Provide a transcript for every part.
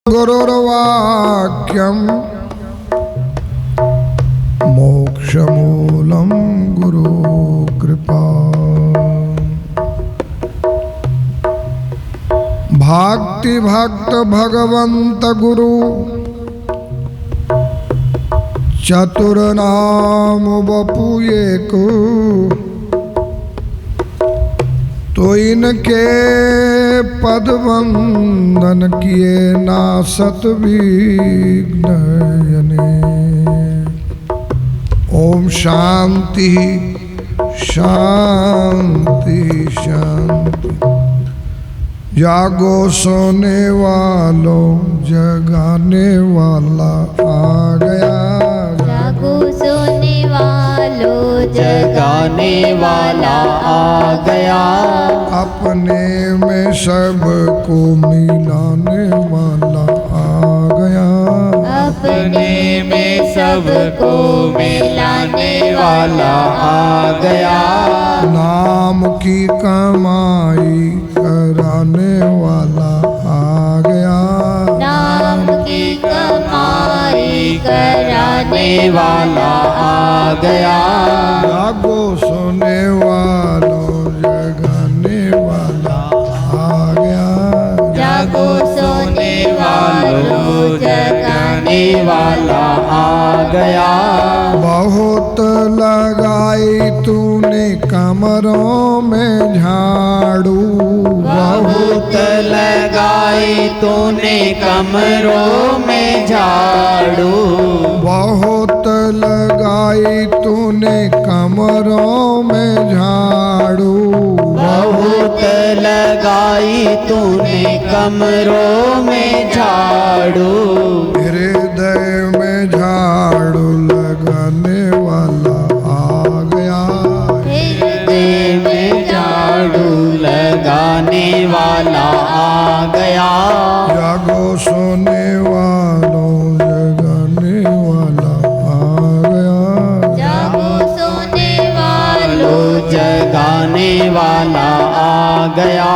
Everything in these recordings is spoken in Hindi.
गुरुर्वाक्यं मोक्षमूलं गुरु कृपा। भक्ति भक्त भगवंत गुरु चतुर्नाम बपू एक, तो इनके पद वंदन किए नासत विघ्न यने। ओम शांति शांति शांति। जागो सोने वालों जगाने वाला आ गया। जागो सोने वालों जगाने वाला आ गया। अपने में सबको मिलाने वाला आ गया। अपने में सबको मिलाने वाला आ गया। नाम की कमाई कराने वाला आ गया। नाम की कमाई कराने वाला आ गया। जागो सोने वालों जगाने वाला आ गया। जागो सोने वालों जगाने वाला आ गया। बहुत लगाई तूने कमरों में झाड़ू। बहुत लगाई तूने कमरों में झाड़ू। बहुत लगाई तूने कमरों में झाड़ू। बहुत लगाई तूने कमरों में झाड़ू। हृदय में झाड़ू लगाने वाला आ गया। हृदय में झाड़ू लगाने वाला आ गया। जागो सोने वालों जगाने वाला आ गया। जागो सोने वालों जगाने वाला आ गया।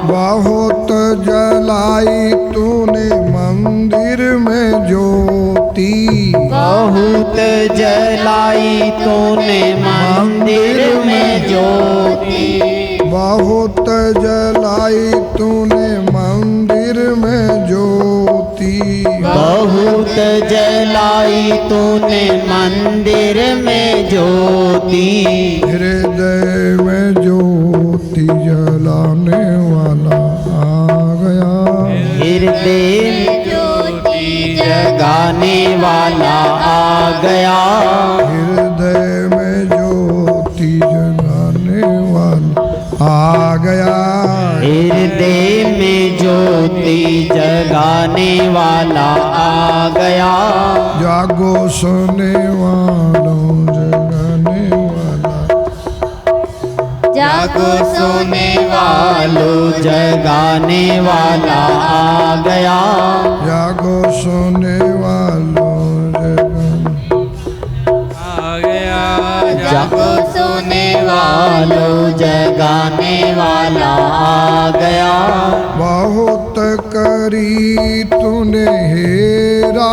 बहुत जलाई तूने मंदिर में ज्योति। बहुत जलाई तूने मंदिर में ज्योति। बहुत जलाई तूने मंदिर में ज्योति। बहुत जलाई तूने मंदिर में ज्योति। हृदय में ज्योति जलाने वाला आ गया। हृदय में ज्योति जगाने वाला आ गया। हृदय में ज्योति जगाने वाला आ गया। हृदय में ज्योति जगाने वाला आ गया। जागो सोने वालों जगाने वाला। जागो सोने वालों जगाने वाला आ गया। जागो सोने वालों जगाने आ गया। जागो सोने वालों जगाने वाला आ गया। बहुत करी तूने हेरा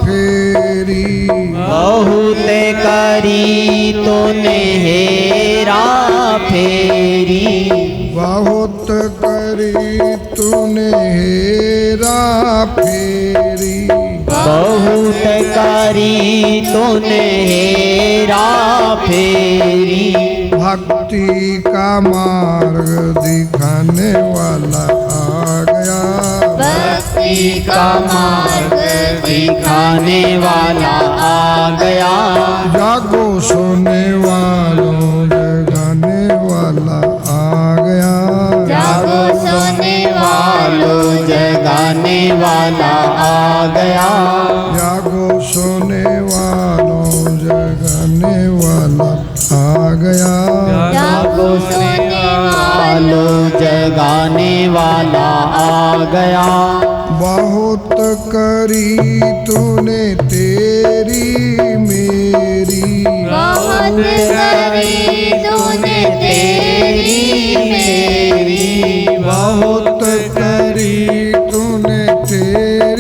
फेरी। बहुत करी तूने हेरा फेरी। बहुत करी तूने हेरा फेरी। बहुत करी तूने हेरा फेरी। भक्ति का मार्ग दिखाने वाला आ गया। भक्ति का मार्ग दिखाने वाला आ गया। जागो सोने वालों जगाने वाला आ गया। जागो सोने वालों जगाने वाला आ गया। जागो सोने वालों जगाने वाला आ गया। जागो सोने वालों जगाने वाला आ गया। बहुत करी तूने तेरी मेरी। बहुत करी तूने तेरी मेरी। बहुत करी तूने तेरी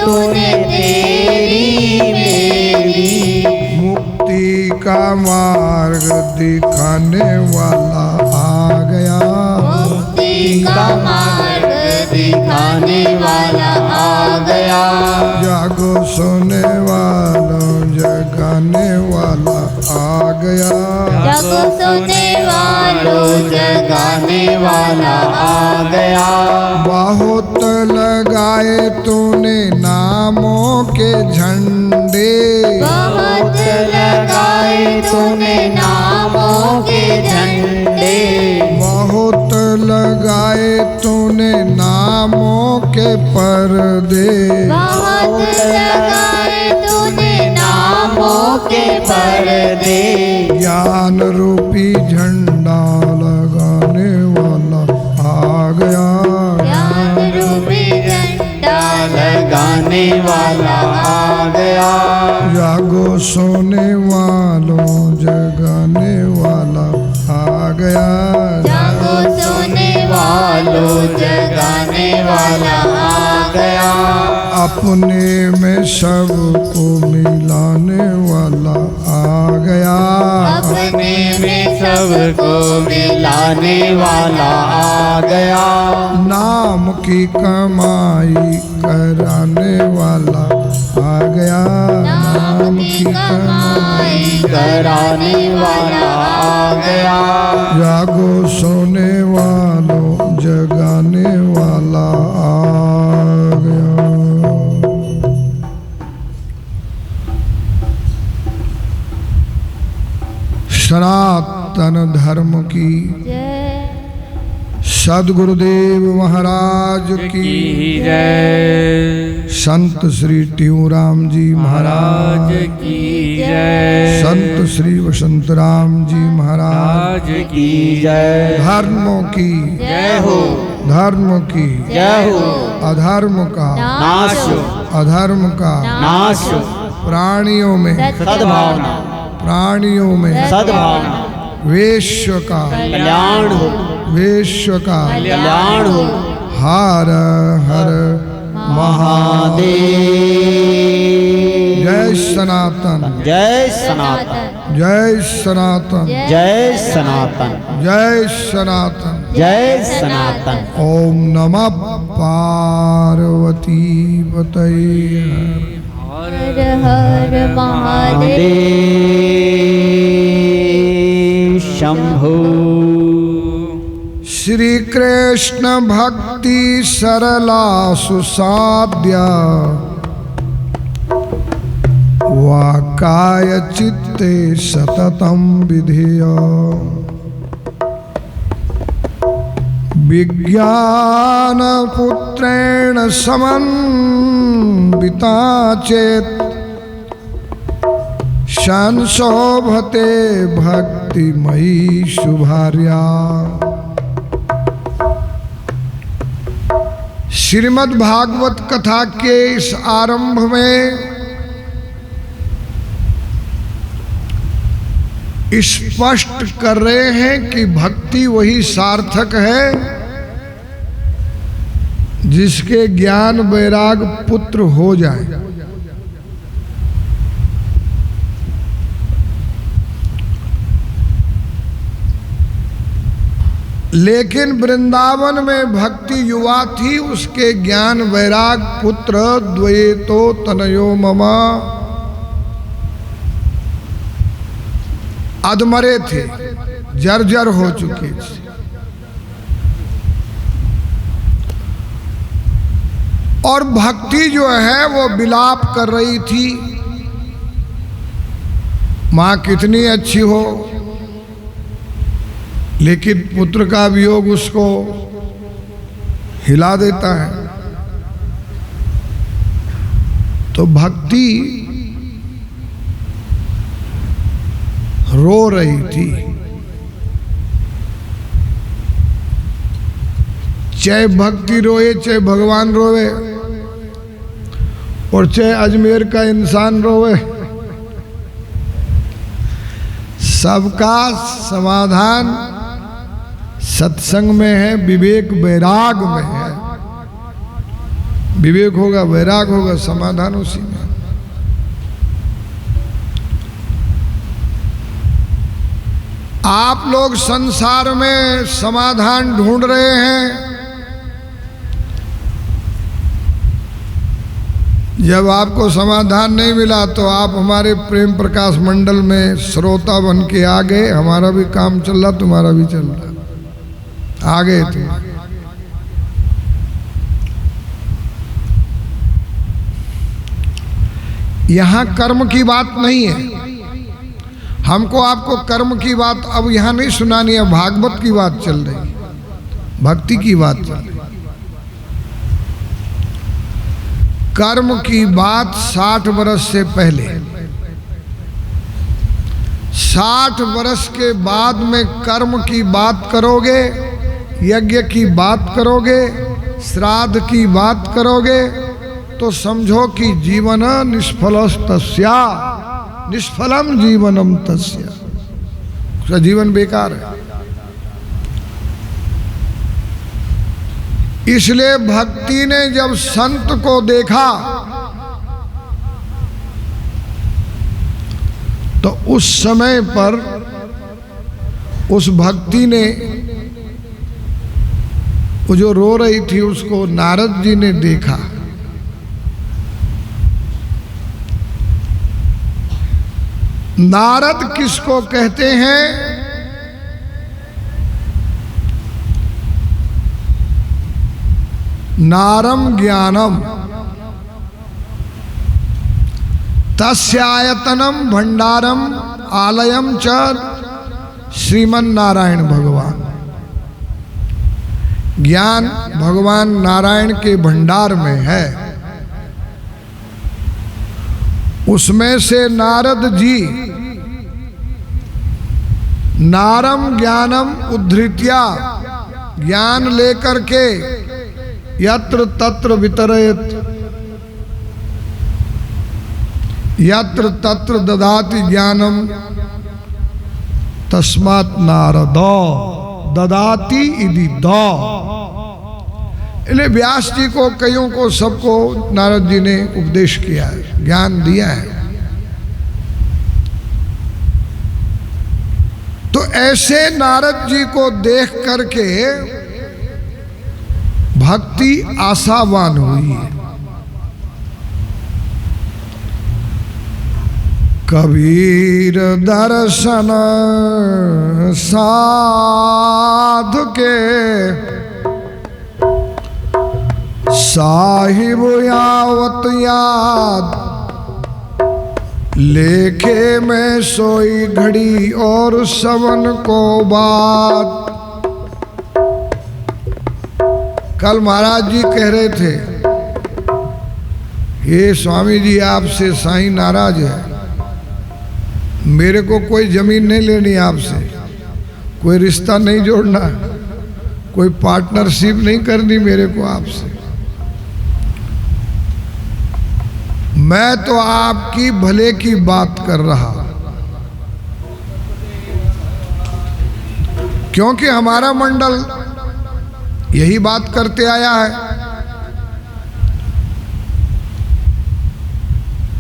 तूने तेरी मेरी। मुक्ति का मार्ग दिखाने वाला आ गया। मुक्ति का मार्ग दिखाने वाला आ गया। जागो सोने वालों जगाने वाला आ गया। जागो सोने वालों जगाने वाला आ गया। बहुत लगाए तूने नामों के झंडे। बहुत लगाए तूने नामों के झंडे। बहुत लगाए तूने नामों के पर्दे। बहुत लगाए तूने नामों के पर्दे। ज्ञान रूपी झंडा लगाने वाला आ गया। ज्ञान रूपी झंडा लगाने वाला आ गया। जागो सोने वालों जगाने वाला आ गया। जागो सोने वालों जगाने वाला आ गया। अपने में सबको मिलाने वाला आ गया। अपने में सबको मिलाने वाला आ गया। नाम की कमाई कराने वाला आ गया। नाम की कमाई कराने वाला आ गया। जागो सोने वालों जगाने वाला आ गया। सनातन धर्म की जय। सद्गुरुदेव महाराज की जय। संत श्री ट्यूराम जी महाराज की जय। संत श्री वसंत राम जी महाराज आज की जय। धर्मों की जय हो। धर्म की जय हो। अधर्म का नाश हो। अधर्म का नाश हो। प्राणियों में सद्भावना। प्राणियों में सद्भावना। वेश्य का कल्याण हो। वेश्य का कल्याण हो। हर हर महादेव। जय सनातन जय सनातन। जय सनातन जय सनातन। जय सनातन। जय सनातन। ओम नमः पार्वती पतये। हर हर महादेव। शंभो। श्री कृष्ण भक्ति सरला सुसाद्य वाकाय चित्ते सततं विधेय। विज्ञान पुत्रेण समन्विता चेत् संशोभते भक्तिमयी शुभार्या। श्रीमद् भागवत कथा के इस आरंभ में स्पष्ट कर रहे हैं कि भक्ति वही सार्थक है जिसके ज्ञान वैराग पुत्र हो जाए। लेकिन वृंदावन में भक्ति युवा थी, उसके ज्ञान वैराग पुत्र द्वैतो तनयो ममा अधमरे थे, जर्जर हो चुके थे। और भक्ति जो है वो विलाप कर रही थी, माँ कितनी अच्छी हो, लेकिन पुत्र का वियोग उसको हिला देता है। तो भक्ति रो रही थी। चाहे भक्ति रोए, चाहे भगवान रोवे, और चाहे अजमेर का इंसान रोवे, सबका समाधान सत्संग में है, विवेक वैराग में है। विवेक होगा, वैराग होगा, समाधान उसी में। आप लोग संसार में समाधान ढूंढ रहे हैं। जब आपको समाधान नहीं मिला तो आप हमारे प्रेम प्रकाश मंडल में श्रोता बन के आ गए। हमारा भी काम चल रहा, तुम्हारा भी चल रहा, आ गए तुम। यहां कर्म की बात नहीं है। हमको आपको कर्म की बात अब यहां नहीं सुनानी है, भागवत की बात चल रही, भक्ति की बात चल रही। कर्म की बात 60 वर्ष से पहले, 60 वर्ष के बाद में कर्म की बात करोगे, यज्ञ की बात करोगे, श्राद्ध की बात करोगे, तो समझो कि जीवन निष्फलस्तस्या, निष्फलम जीवनम तस्य, उसका जीवन बेकार है। इसलिए भक्ति ने जब संत को देखा तो उस समय पर उस भक्ति ने, वो जो रो रही थी, उसको नारद जी ने देखा। नारद किसको कहते हैं? नारम ज्ञानम तस्यायतनम भंडारम आलयम च श्रीमन नारायण भगवान। ज्ञान भगवान नारायण के भंडार में है। उसमें से नारद जी नारम ज्ञानम उद्धृत्या, ज्ञान लेकर के यत्र तत्र वितरयत, यत्र तत्र ददाति ज्ञानम तस्मात् नारद ददाति इति द। इसलिए व्यास जी को, कईयों को, सबको नारद जी ने उपदेश किया है, ज्ञान दिया है। तो ऐसे नारद जी को देख करके भक्ति आशावान हुई है। कबीर दर्शन साधु के साहिब यावत याद, लेखे में सोई घड़ी और सवन को बात। कल महाराज जी कह रहे थे, ये स्वामी जी आपसे साईं नाराज है, मेरे को कोई जमीन नहीं लेनी आपसे, कोई रिश्ता नहीं जोड़ना, कोई पार्टनरशिप नहीं करनी मेरे को आपसे। मैं तो आपकी भले की बात कर रहा, क्योंकि हमारा मंडल यही बात करते आया है।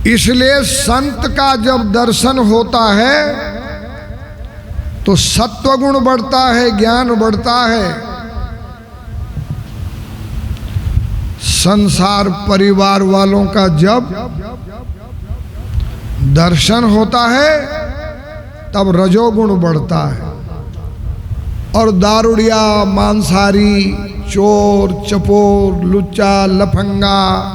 इसलिए संत का जब दर्शन होता है तो सत्वगुण बढ़ता है, ज्ञान बढ़ता है। संसार परिवार वालों का जब दर्शन होता है तब रजोगुण बढ़ता है, और दारुड़िया, मांसाहारी, चोर, चपोर, लुच्चा, लफंगा,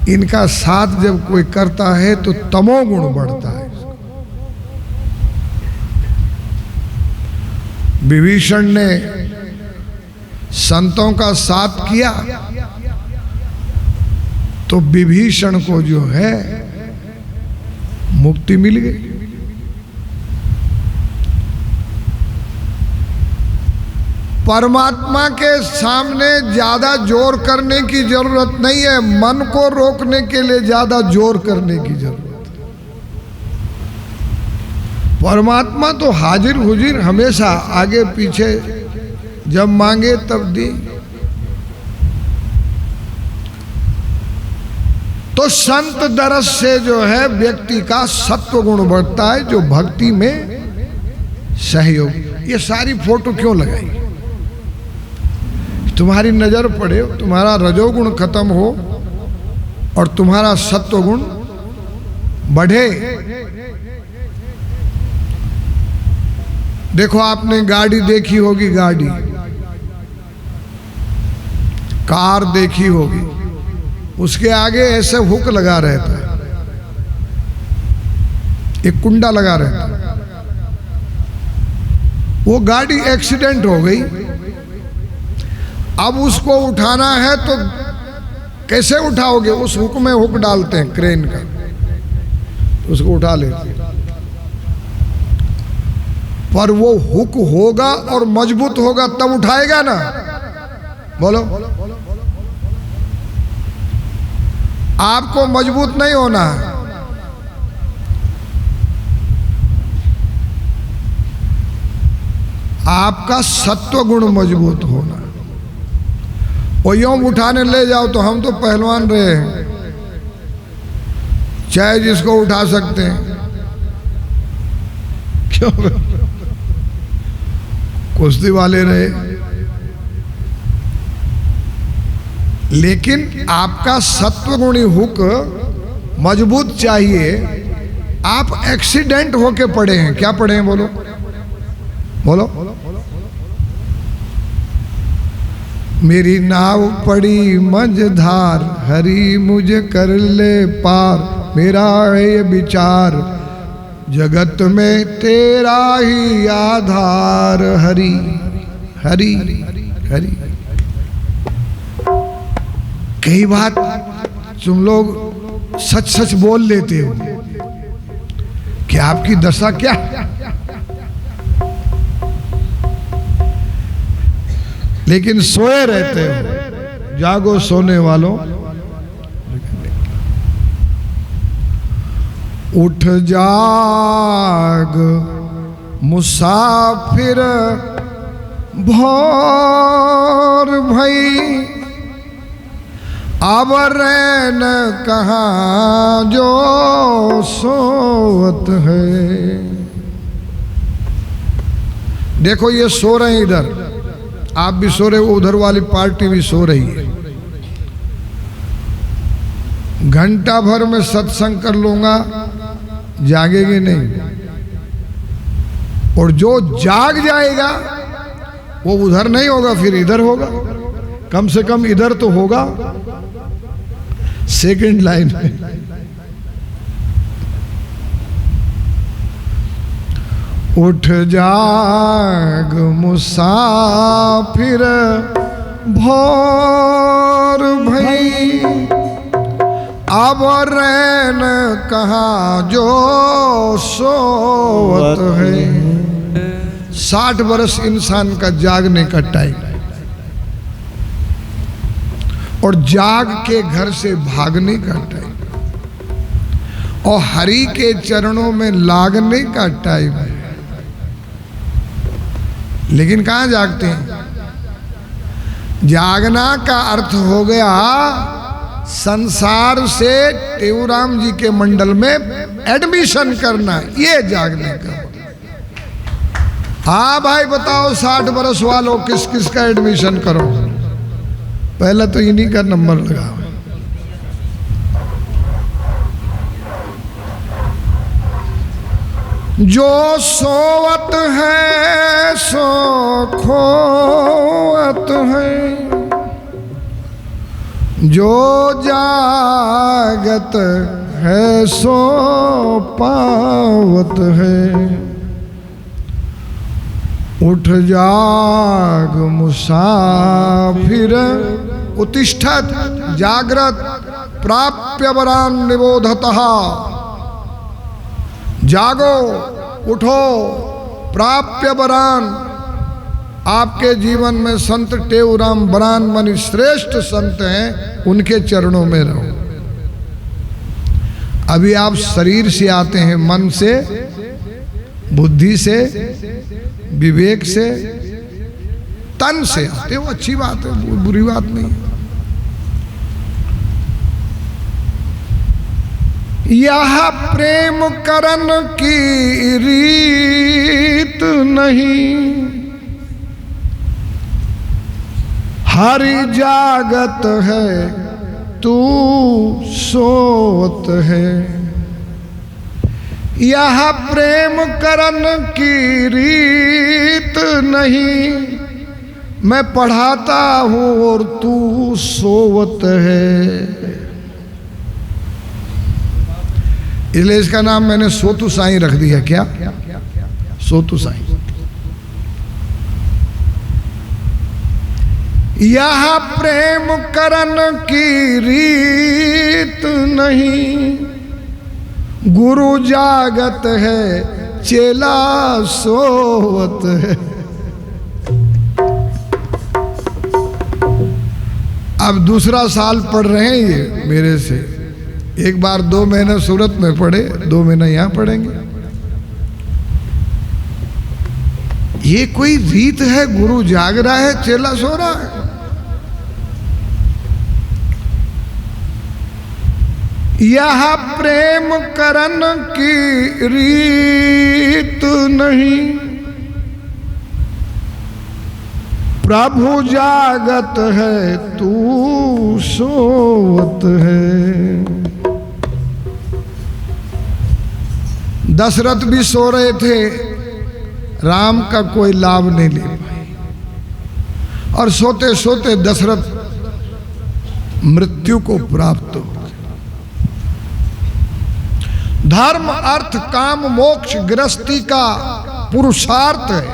इनका साथ जब कोई करता है तो तमोगुण बढ़ता है। विभीषण ने संतों का साथ किया तो विभीषण को जो है मुक्ति मिल गई। परमात्मा के सामने ज्यादा जोर करने की जरूरत नहीं है, मन को रोकने के लिए ज्यादा जोर करने की जरूरत है। परमात्मा तो हाजिर हुजिर हमेशा, आगे पीछे, जब मांगे तब दी। तो संत दरस से जो है व्यक्ति का सत्व गुण बढ़ता है, जो भक्ति में सहयोग। ये सारी फोटो क्यों लगाई? तुम्हारी नजर पड़े, तुम्हारा रजोगुण खत्म हो और तुम्हारा सत्व गुण बढ़े। देखो आपने गाड़ी देखी होगी, गाड़ी कार देखी होगी, उसके आगे ऐसे हुक लगा रहता है, एक कुंडा लगा रहता है। वो गाड़ी एक्सीडेंट हो गई, अब उसको उठाना है तो कैसे उठाओगे? उस हुक में हुक डालते हैं क्रेन का, उसको उठा लेते हैं। पर वो हुक होगा और मजबूत होगा तब उठाएगा ना, बोलो। आपको मजबूत नहीं होना है, आपका सत्व गुण मजबूत होना। वो यूं उठाने ले जाओ तो हम तो पहलवान रहे हैं, चाहे जिसको उठा सकते हैं, क्यों? कुश्ती वाले रहे। लेकिन आपका सत्वगुणी हुक मजबूत चाहिए। आप एक्सीडेंट होके पड़े हैं, क्या पड़े हैं? बोलो बोलो। मेरी नाव पड़ी मझधार, हरि मुझे कर ले पार, मेरा है ये विचार, जगत में तेरा ही आधार, हरि हरि हरि। कई बात तुम लोग सच सच बोल लेते हो कि आपकी दशा क्या, लेकिन सोए रहते हो। जागो सोने वालों, उठ जाग मुसाफिर भोर भई, अब रैन कहाँ जो सोवत है। देखो ये सो रहे हैं इधर, आप भी सो रहे हो, उधर वाली पार्टी भी सो रही है। घंटा भर में सत्संग कर लूंगा, जागेंगे नहीं। और जो जाग जाएगा वो उधर नहीं होगा, फिर इधर होगा। कम से कम इधर तो होगा, सेकंड लाइन में। उठ जाग मुसाफिर भोर भई, अब रैन कहाँ जो सोवत है। 60 बरस इंसान का जागने का टाइम, और जाग के घर से भागने का टाइम, और हरि के चरणों में लागने का टाइम है। लेकिन कहाँ जागते हैं? जागना का अर्थ हो गया संसार से टेऊराम जी के मंडल में एडमिशन करना, ये जागने का। हाँ भाई बताओ, 60 बरस वालों किस किस का एडमिशन करो? पहले तो इन्हीं का नंबर लगाओ। जो सोवत है सो खोवत है, जो जागत है सो पावत है। उठ जाग मुसाफिर, उत्तिष्ठत जागृत प्राप्य वरान निबोधतः। जागो, उठो, प्राप्य वरान। आपके जीवन में संत टेऊराम बरान मनि श्रेष्ठ संत हैं, उनके चरणों में रहो। अभी आप शरीर से आते हैं, मन से, बुद्धि से, विवेक से, तन से आते हो। अच्छी बात है, बुरी बात नहीं। यह प्रेम करन की रीत नहीं, हरि जागत है तू सोत है। यह प्रेम करन की रीत नहीं, मैं पढ़ाता हूँ और तू सोवत है। इसलिए इसका नाम मैंने सोतु साईं रख दिया। क्या? सोतु साईं। यह प्रेम करन की रीत नहीं, गुरु जागत है चेला सोवत है। अब दूसरा साल पढ़ रहे हैं ये मेरे से। एक बार 2 महीने सूरत में पढ़े, 2 महीने यहां पढ़ेंगे। ये कोई रीत है? गुरु जाग रहा है चेला सो रहा है। यह प्रेम करन की रीत नहीं, प्रभु जागत है तू सोवत है। दशरथ भी सो रहे थे, राम का कोई लाभ नहीं ले पाए, और सोते सोते दशरथ मृत्यु को प्राप्त हो। धर्म अर्थ काम मोक्ष गृहस्थी का पुरुषार्थ है,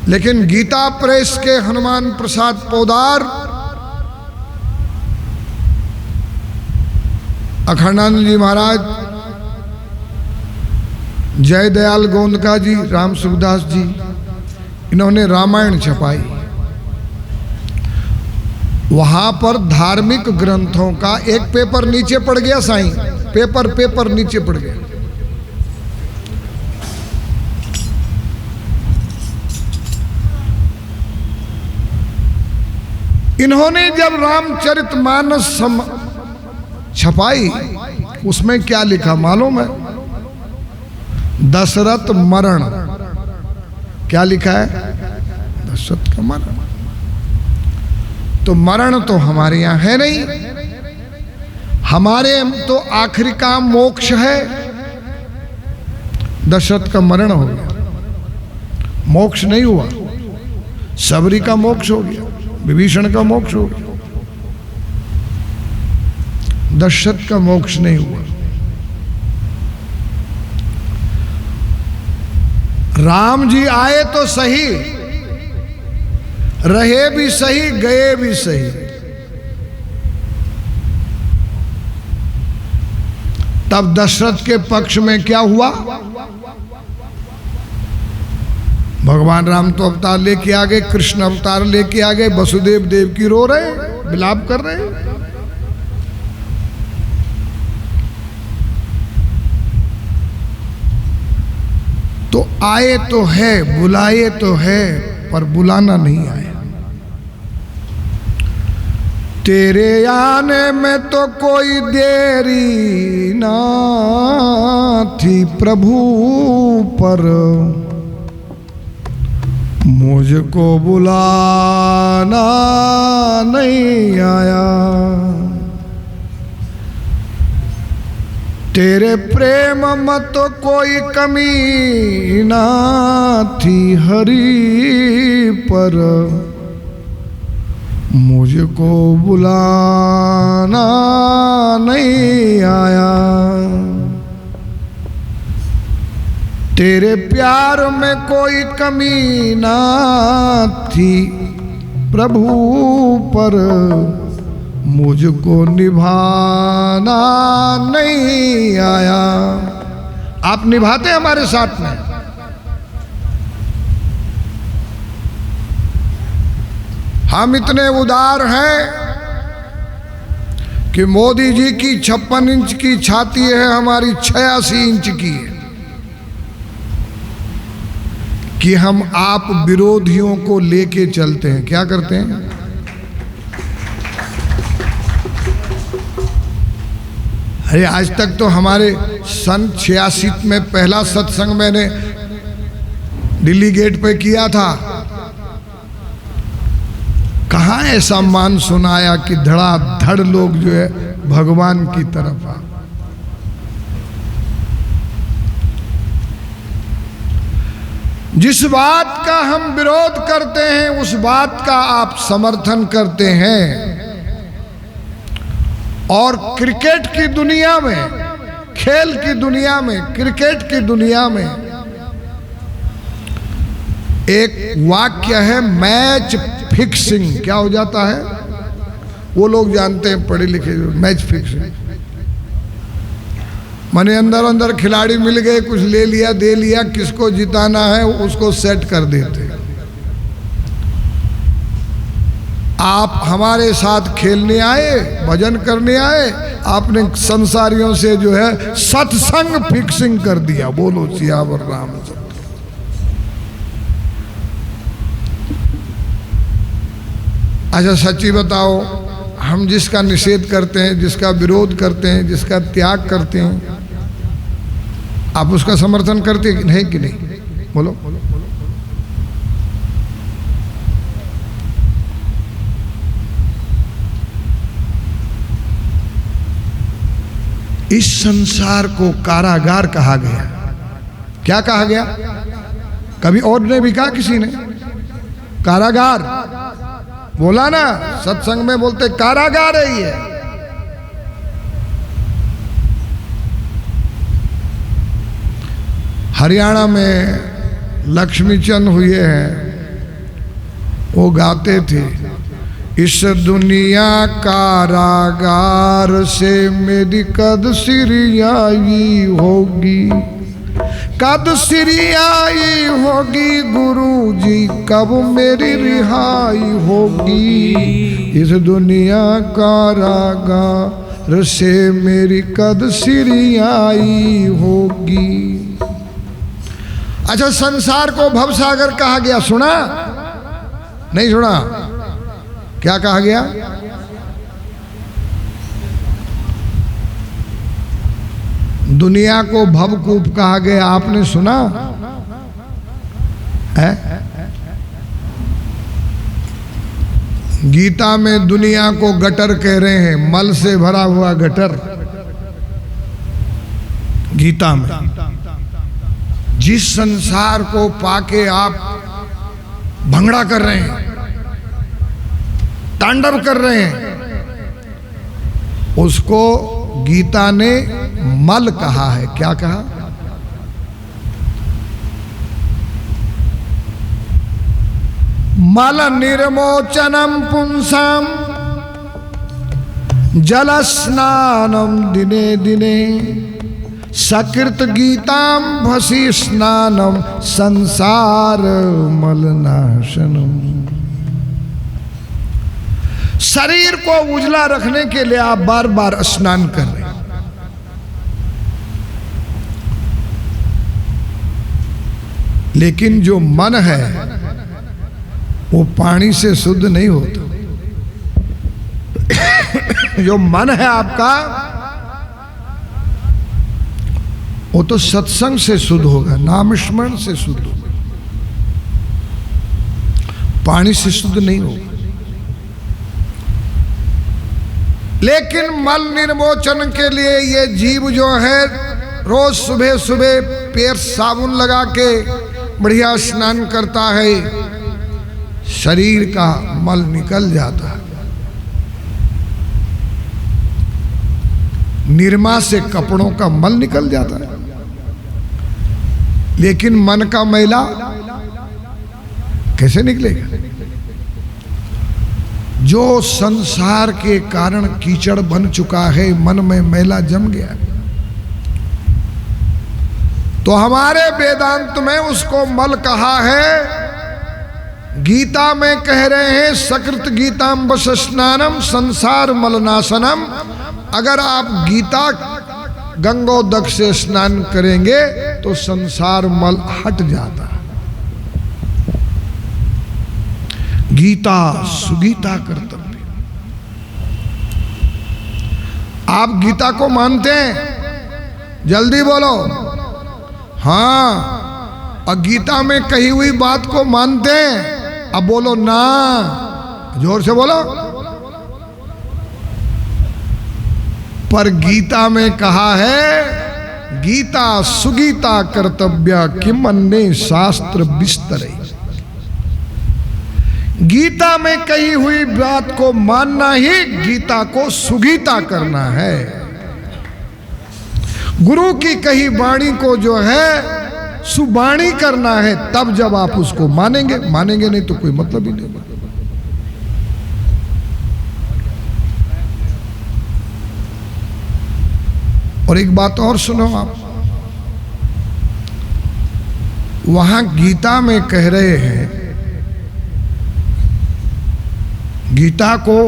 लेकिन गीता प्रेस के हनुमान प्रसाद पोदार, अखंडानंद जी महाराज, जय दयाल गोंदका जी, राम सुखदास जी, इन्होंने रामायण छपाई। वहां पर धार्मिक ग्रंथों का एक पेपर नीचे पड़ गया साईं, पेपर नीचे पड़ गया। इन्होंने जब रामचरितमानस छपाई, उसमें क्या लिखा मालूम है? दशरथ मरण। क्या लिखा है? दशरथ का मरण। तो मरण तो हमारे यहां है नहीं, हमारे तो आखिरी काम मोक्ष है। दशरथ का मरण हो गया, मोक्ष नहीं हुआ। सबरी का मोक्ष हो गया, विभीषण का मोक्ष हो गया, दशरथ का मोक्ष नहीं हुआ। राम जी आए तो सही, रहे भी सही, गए भी सही। तब दशरथ के पक्ष में क्या हुआ? भगवान राम तो अवतार लेके आ गए, कृष्ण अवतार लेके आ गए, वसुदेव देव की रो रहे, विलाप कर रहे। तो आए तो है, बुलाए तो है, पर बुलाना नहीं आया। तेरे आने में तो कोई देरी ना थी प्रभु, पर मुझको बुलाना नहीं आया। तेरे प्रेम में तो कोई कमी ना थी हरि, पर मुझको बुलाना नहीं आया। तेरे प्यार में कोई कमी ना थी प्रभु, पर मुझको निभाना नहीं आया। आप निभाते हमारे साथ में। हम इतने उदार हैं कि मोदी जी की 56 इंच की छाती है, हमारी 86 इंच की है, कि हम आप विरोधियों को लेके चलते हैं। क्या करते हैं? अरे आज तक तो हमारे सन 86 में पहला सत्संग मैंने दिल्ली गेट पे किया था, कहाँ ऐसा मान सुनाया कि धड़ाधड़ लोग जो है भगवान की तरफ आ। जिस बात का हम विरोध करते हैं उस बात का आप समर्थन करते हैं। और क्रिकेट की दुनिया में, खेल की दुनिया में, क्रिकेट की दुनिया में एक वाक्य है, मैच फिक्सिंग। क्या हो जाता है वो लोग जानते हैं, पढ़े लिखे। मैच फिक्सिंग माने अंदर अंदर खिलाड़ी मिल गए, कुछ ले लिया दे लिया, किसको जिताना है उसको सेट कर देते। आप हमारे साथ खेलने आए, भजन करने आए, आपने संसारियों से जो है सत्संग फिक्सिंग कर दिया। बोलो सियावर रामचंद्र। अच्छा सच्ची बताओ, हम जिसका निषेध करते हैं, जिसका विरोध करते हैं, जिसका त्याग करते हैं, आप उसका समर्थन करते हैं कि नहीं? बोलो। इस संसार को कारागार कहा गया। क्या कहा गया? कभी और ने भी कहा, किसी ने? कारागार बोला ना, सत्संग में बोलते कारागार है ये। हरियाणा में लक्ष्मीचंद हुए हैं, वो गाते थे, इस दुनिया कारागार से मेरी कद सिरियाई होगी, कद सिरियाई होगी गुरु जी, कब मेरी रिहाई होगी। इस दुनिया कारागार से मेरी कद सिरियाई होगी। अच्छा, संसार को भवसागर कहा गया, सुना? नहीं सुना? क्या कहा गया? दुनिया को भवकूप कहा गया, आपने सुना है? गीता में दुनिया को गटर कह रहे हैं, मल से भरा हुआ गटर। गीता में जिस संसार को पाके आप भंगड़ा कर रहे हैं, तांडव कर रहे हैं, उसको गीता ने मल कहा है। क्या कहा? मल निर्मोचनम पुंसाम जल स्नानम दिने दिने, सकृत गीताम भसी स्नानम संसार मलनाशनम। शरीर को उजला रखने के लिए आप बार बार स्नान कर रहे हैं, लेकिन जो मन है वो पानी से शुद्ध नहीं होता। जो मन है आपका वो तो सत्संग से शुद्ध होगा, नाम स्मरण से शुद्ध होगा, पानी से शुद्ध नहीं होगा। लेकिन मल निर्मोचन के लिए ये जीव जो है रोज सुबह सुबह पैर साबुन लगा के बढ़िया स्नान करता है, शरीर का मल निकल जाता है। निरमा से कपड़ों का मल निकल जाता है, लेकिन मन का मैला कैसे निकलेगा? जो संसार के कारण कीचड़ बन चुका है, मन में मैला जम गया, तो हमारे वेदांत में उसको मल कहा है। गीता में कह रहे हैं सकृत गीताम बस स्नानम संसार मलनाशनम। अगर आप गीता गंगोदक से स्नान करेंगे तो संसार मल हट जाता है। गीता सुगीता कर्तव्य। आप गीता को मानते हैं? जल्दी बोलो। हाँ। और गीता में कही हुई बात को मानते हैं? अब बोलो ना, जोर से बोलो। पर गीता में कहा है, गीता सुगीता कर्तव्य किम अन्ने शास्त्र विस्तरे। गीता में कही हुई बात को मानना ही गीता को सुगीता करना है। गुरु की कही वाणी को जो है सुबाणी करना है, तब जब आप उसको मानेंगे। मानेंगे नहीं तो कोई मतलब ही नहीं। और एक बात और सुनो आप, वहां गीता में कह रहे हैं, गीता को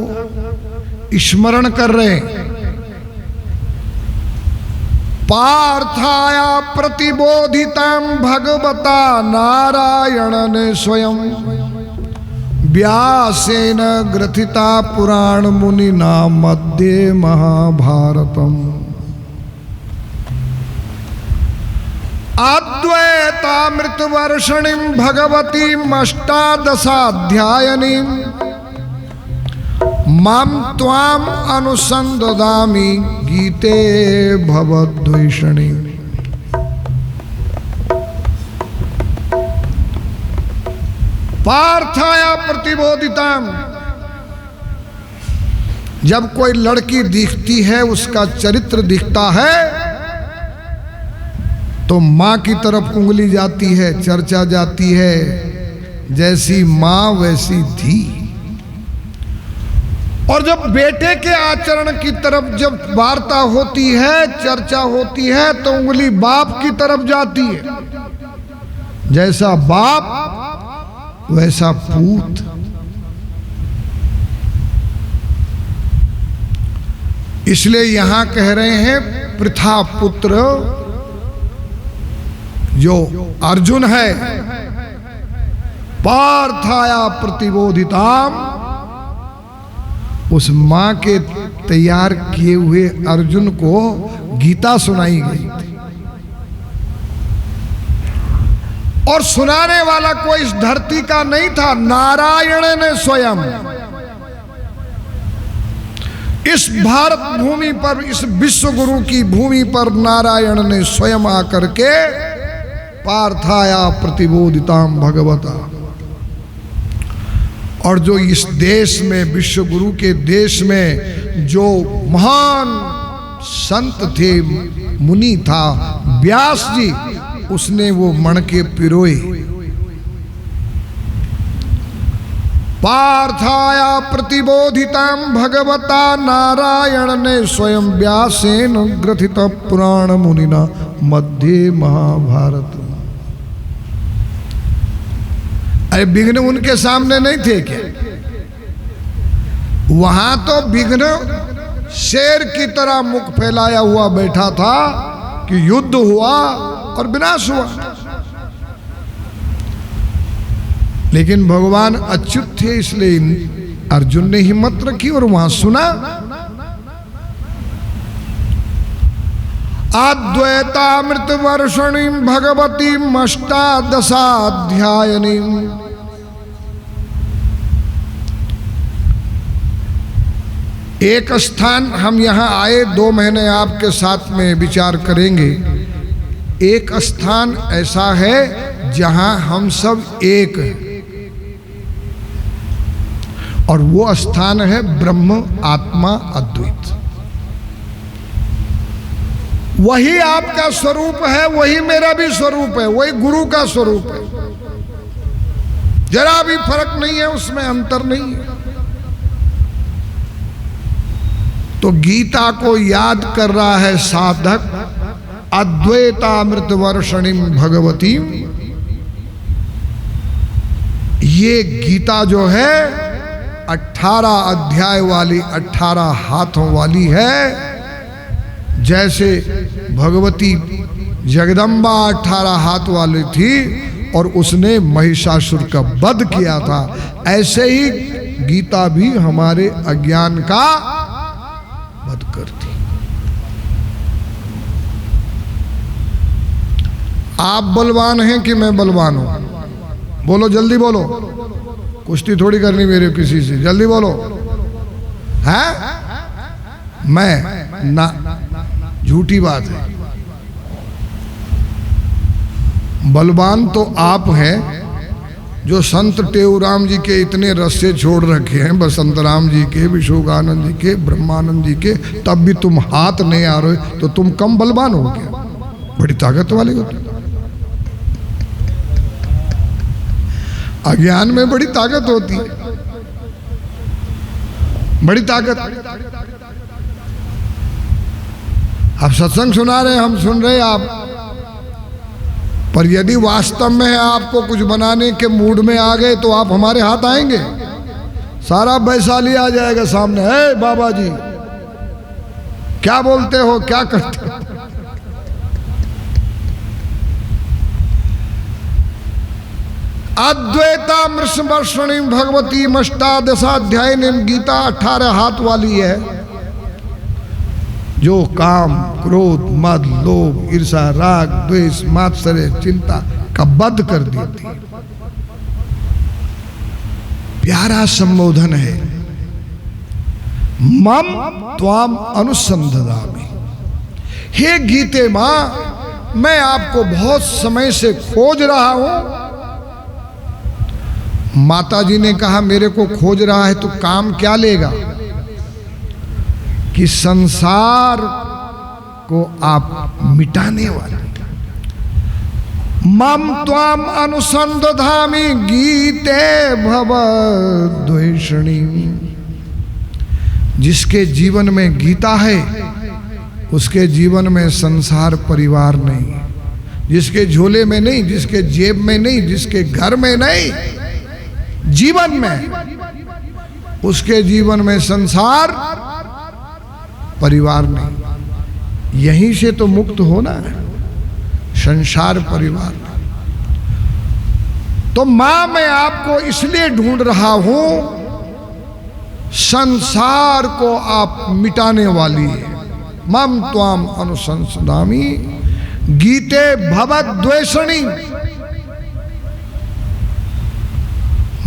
स्मरण कर रहे हैं, पार्थाया प्रतिबोधितां भगवता नारायण ने स्वयं व्यासेन ग्रथिता पुराण मुनिना मध्ये महाभारतम। अद्वैतामृतवर्षिणीं भगवतीं अष्टादशाध्यायनीं मां त्वाम अनुसंददामि गीते भवद्वेषिणी। पार्थाया प्रतिबोधिताम। जब कोई लड़की दिखती है, उसका चरित्र दिखता है, तो मां की तरफ उंगली जाती है, चर्चा जाती है, जैसी मां वैसी धी। और जब बेटे के आचरण की तरफ जब वार्ता होती है, चर्चा होती है, तो उंगली बाप की तरफ जाती है, जैसा बाप वैसा पूत। इसलिए यहां कह रहे हैं, पृथा पुत्र जो अर्जुन है, पार्थाया प्रतिबोधिताम, उस मां के तैयार किए हुए अर्जुन को गीता सुनाई गई थी। और सुनाने वाला कोई इस धरती का नहीं था, नारायण ने स्वयं इस भारत भूमि पर, इस विश्व गुरु की भूमि पर नारायण ने स्वयं आकर के पार्थाया प्रतिबोधिताम भगवता। और जो इस देश में, विश्व गुरु के देश में जो महान संत थे, मुनि था व्यास जी, उसने वो मणके पिरोए। पार्थाया प्रतिबोधितां भगवता नारायण ने स्वयं व्यासेन ग्रथित पुराण मुनिना मध्ये महाभारत। अरे विघ्न उनके सामने नहीं थे क्या? वहां तो विघ्न शेर की तरह मुख फैलाया हुआ बैठा था कि युद्ध हुआ और विनाश हुआ। लेकिन भगवान अच्युत थे, इसलिए अर्जुन ने हिम्मत रखी और वहां सुना। अद्वैतामृत वर्षिणी भगवती अष्टादशाध्यायनी। एक स्थान हम यहां आए, 2 महीने आपके साथ में विचार करेंगे। एक स्थान ऐसा है जहां हम सब एक हैं, और वो स्थान है ब्रह्म आत्मा अद्वैत। वही आपका स्वरूप है, वही मेरा भी स्वरूप है, वही गुरु का स्वरूप है। जरा भी फर्क नहीं है, उसमें अंतर नहीं है। तो गीता को याद कर रहा है साधक, अद्वैतामृत वर्षिणी भगवती। ये गीता जो है 18 अध्याय वाली, 18 हाथों वाली है। जैसे भगवती जगदम्बा 18 हाथ वाली थी और उसने महिषासुर का वध किया था, ऐसे ही गीता भी हमारे अज्ञान का वध करती। आप बलवान हैं कि मैं बलवान हूं? बोलो, जल्दी बोलो। कुश्ती थोड़ी करनी मेरे किसी से, जल्दी बोलो। है? मैं ना, झूठी बात है। बलवान तो आप हैं जो संत टेऊराम जी के इतने रस्से छोड़ रखे हैं, बसंत राम जी के, विशोकानंद जी के, ब्रह्मानंद जी के, तब भी तुम हाथ नहीं आ रहे, तो तुम कम बलवान हो क्या? बड़ी ताकत वाले हो तुम। अज्ञान में बड़ी ताकत होती है, बड़ी ताकत। आप सत्संग सुना रहे, हम सुन रहे, आप, पर यदि वास्तव में आपको कुछ बनाने के मूड में आ गए तो आप हमारे हाथ आएंगे, सारा वैशाली आ जाएगा सामने। है बाबा जी, क्या बोलते हो, क्या करते हो? अद्वैता मृषवर्षणी भगवती अष्टादशाध्याय गीता 18 हाथ वाली है, जो काम, क्रोध, मद, लोभ, ईर्षा, राग, द्वेष, मात्सर्य, चिंता का वध कर देती है। प्यारा संबोधन है, मम त्वाम अनुसंधामि। हे गीते मां, मैं आपको बहुत समय से खोज रहा हूं। माता जी ने कहा मेरे को खोज रहा है तो काम क्या लेगा? कि संसार को आप मिटाने वाले। मम त्वाम अनुसंधामि गीते भव द्वेषणी। जिसके जीवन में गीता है उसके जीवन में संसार परिवार नहीं, जिसके झोले में नहीं, जिसके जेब में नहीं, जिसके घर में नहीं, जीवन में, उसके जीवन में संसार परिवार नहीं। यहीं से तो मुक्त होना है, संसार परिवार। तो मां, मैं आपको इसलिए ढूंढ रहा हूं, संसार को आप मिटाने वाली है। मम त्वाम अनुसंधामि गीते भवद्वेषणी।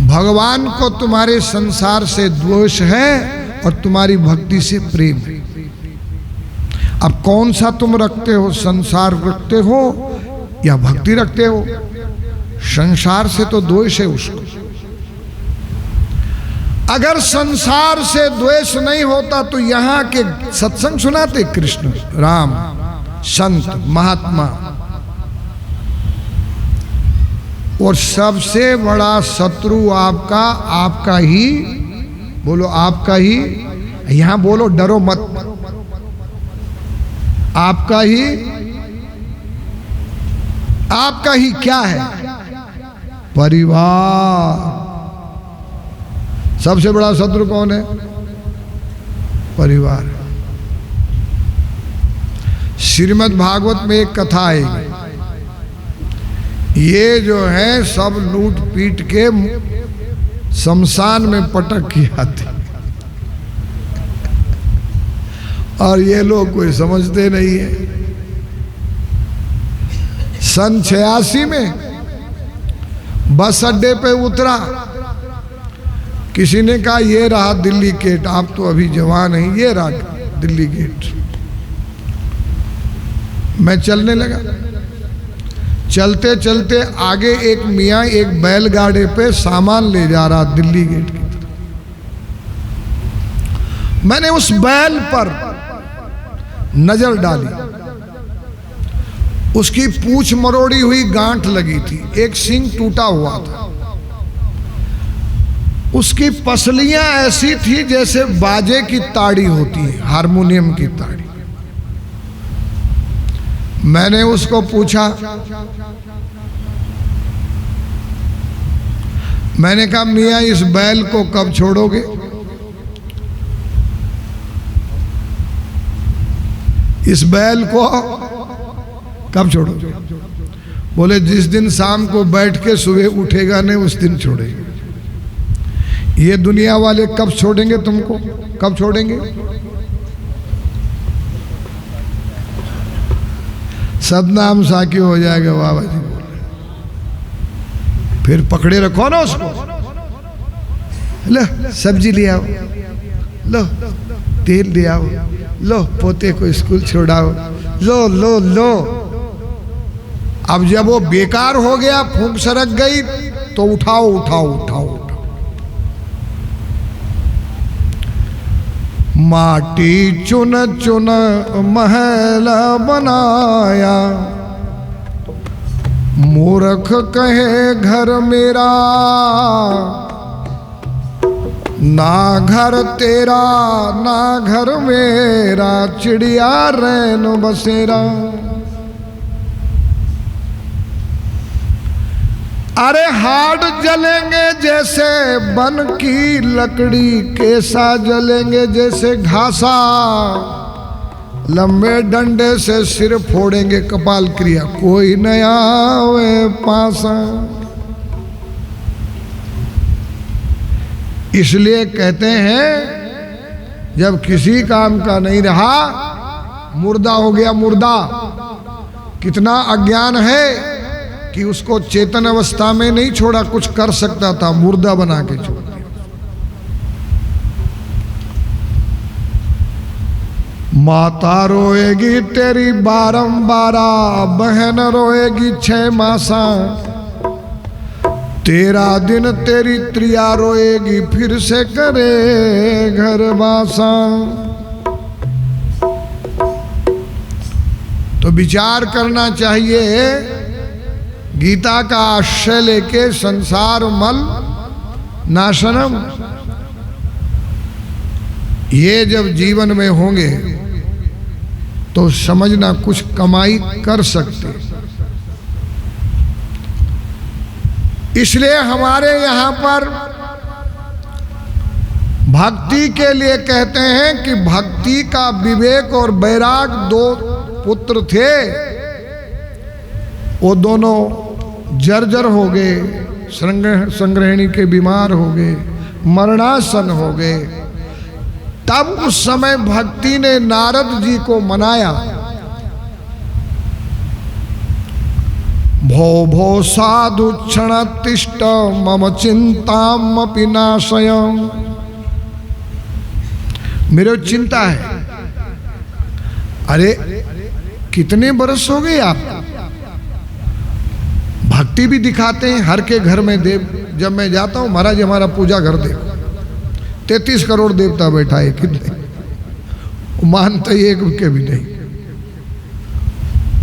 भगवान को तुम्हारे संसार से द्वेष है और तुम्हारी भक्ति से प्रेम है। अब कौन सा तुम रखते हो, संसार रखते हो या भक्ति रखते हो? संसार से तो द्वेष है उसको। अगर संसार से द्वेष नहीं होता तो यहां के सत्संग सुनाते कृष्ण, राम, संत, महात्मा। और सबसे बड़ा शत्रु आपका ही, बोलो आपका ही, यहां बोलो, डरो मत, आपका ही क्या है? परिवार। सबसे बड़ा शत्रु कौन है? परिवार। श्रीमद् भागवत में एक कथा है, ये जो है सब लूट पीट के शमशान में पटक के आते, और ये लोग कोई समझते नहीं है। सन 86 में बस अड्डे पे उतरा, किसी ने कहा ये रहा दिल्ली गेट, आप तो अभी जवान हैं, ये रहा दिल्ली गेट। मैं चलने लगा, चलते चलते आगे एक मियाँ एक बैलगाड़ी पे सामान ले जा रहा दिल्ली गेट की तरफ। मैंने उस बैल पर नजर डाली, उसकी पूंछ मरोड़ी हुई, गांठ लगी थी, एक सींग टूटा हुआ था, उसकी पसलियां ऐसी थी जैसे बाजे की ताड़ी होती है, हारमोनियम की ताड़ी। मैंने उसको पूछा, मैंने कहा मियाँ इस बैल को कब छोड़ोगे? इस बैल को कब छोड़ोगे? बोले जिस दिन शाम को बैठ के सुबह उठेगा नहीं उस दिन छोड़ेंगे। ये दुनिया वाले कब छोड़ेंगे तुमको? कब छोड़ेंगे? सतनाम साखी हो जाएगा बाबा जी बोले। फिर पकड़े रखो ना उसको, लो सब्जी ले आओ, लो तेल ले आओ, लो पोते को स्कूल छोड़ाओ, लो लो लो। अब जब वो बेकार हो गया, फूंक सरक गई, तो उठाओ उठाओ उठाओ उठाओ। माटी चुन चुन महल बनाया, मूर्ख कहे घर मेरा, ना घर तेरा ना घर मेरा, चिड़िया रैन बसेरा। अरे हाड जलेंगे जैसे बन की लकड़ी, केसा जलेंगे जैसे घासा, लंबे डंडे से सिर फोड़ेंगे कपाल क्रिया, कोई नया वे पासा। इसलिए कहते हैं जब किसी काम का नहीं रहा, मुर्दा हो गया मुर्दा। कितना अज्ञान है कि उसको चेतन अवस्था में नहीं छोड़ा, कुछ कर सकता था, मुर्दा बना के छोड़ दिया। माता रोएगी तेरी बारंबारा, बहन रोएगी 6 मासा, तेरा दिन तेरी त्रिया रोएगी, फिर से करे घर बासा। तो विचार करना चाहिए, गीता का आश्रय लेके संसार मल नाशनम, ये जब जीवन में होंगे तो समझना कुछ कमाई कर सकते। इसलिए हमारे यहाँ पर भक्ति के लिए कहते हैं कि भक्ति का विवेक और वैराग 2 पुत्र थे, वो दोनों जर्जर हो गए, संग्रहणी के बीमार हो गए, मरणासन हो गए। तब उस समय भक्ति ने नारद जी को मनाया, भो भो साधु क्षण तिष्ठ मम चिंतामपि नाशय। मेरे चिंता है। अरे कितने बरस हो गए आप, भक्ति भी दिखाते हैं हर के घर में देव। जब मैं जाता हूँ, महाराज हमारा पूजा घर देखो, 33 करोड़ देवता बैठा है, कितने मानते एक के भी नहीं।